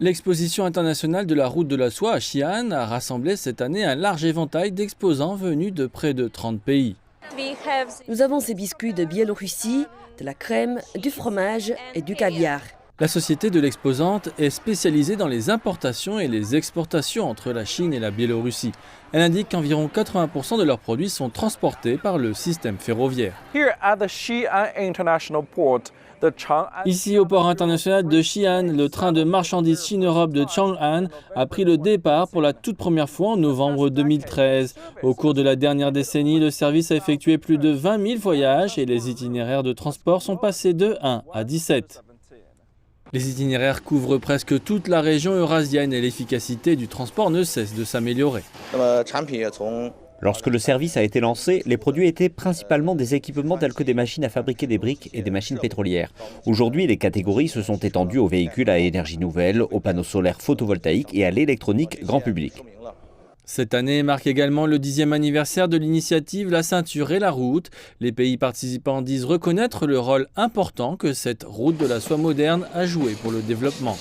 L'exposition internationale de la route de la soie à Xi'an a rassemblé cette année un large éventail d'exposants venus de près de 30 pays. Nous avons ces biscuits de Biélorussie, de la crème, du fromage et du caviar. La société de l'exposante est spécialisée dans les importations et les exportations entre la Chine et la Biélorussie. Elle indique qu'environ 80% de leurs produits sont transportés par le système ferroviaire. Ici, au port international de Xi'an, le train de marchandises Chine-Europe de Chang'an a pris le départ pour la toute première fois en novembre 2013. Au cours de la dernière décennie, le service a effectué plus de 20 000 voyages et les itinéraires de transport sont passés de 1 à 17. Les itinéraires couvrent presque toute la région eurasienne et l'efficacité du transport ne cesse de s'améliorer. Lorsque le service a été lancé, les produits étaient principalement des équipements tels que des machines à fabriquer des briques et des machines pétrolières. Aujourd'hui, les catégories se sont étendues aux véhicules à énergie nouvelle, aux panneaux solaires photovoltaïques et à l'électronique grand public. Cette année marque également le 10e anniversaire de l'initiative La ceinture et la route. Les pays participants disent reconnaître le rôle important que cette route de la soie moderne a joué pour le développement.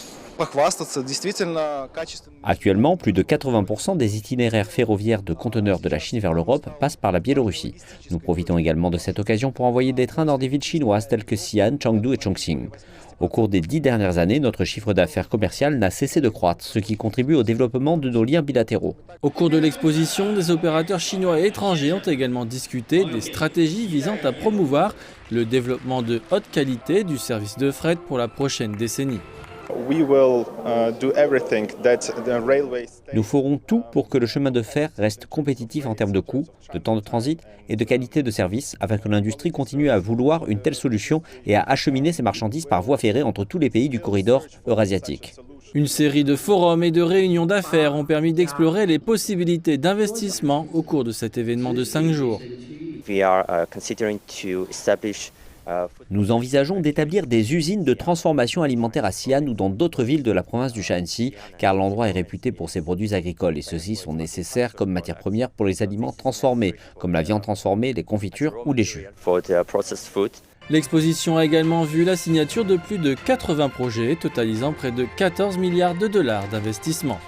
Actuellement, plus de 80% des itinéraires ferroviaires de conteneurs de la Chine vers l'Europe passent par la Biélorussie. Nous profitons également de cette occasion pour envoyer des trains dans des villes chinoises telles que Xi'an, Chengdu et Chongqing. Au cours des 10 dernières années, notre chiffre d'affaires commercial n'a cessé de croître, ce qui contribue au développement de nos liens bilatéraux. Au cours de l'exposition, des opérateurs chinois et étrangers ont également discuté des stratégies visant à promouvoir le développement de haute qualité du service de fret pour la prochaine décennie. Nous ferons tout pour que le chemin de fer reste compétitif en termes de coûts, de temps de transit et de qualité de service, afin que l'industrie continue à vouloir une telle solution et à acheminer ses marchandises par voie ferrée entre tous les pays du corridor eurasiatique. Une série de forums et de réunions d'affaires ont permis d'explorer les possibilités d'investissement au cours de cet événement de 5 jours. Nous envisageons d'établir des usines de transformation alimentaire à Xi'an ou dans d'autres villes de la province du Shaanxi, car l'endroit est réputé pour ses produits agricoles et ceux-ci sont nécessaires comme matière première pour les aliments transformés, comme la viande transformée, les confitures ou les jus. L'exposition a également vu la signature de plus de 80 projets, totalisant près de 14 milliards de dollars d'investissement.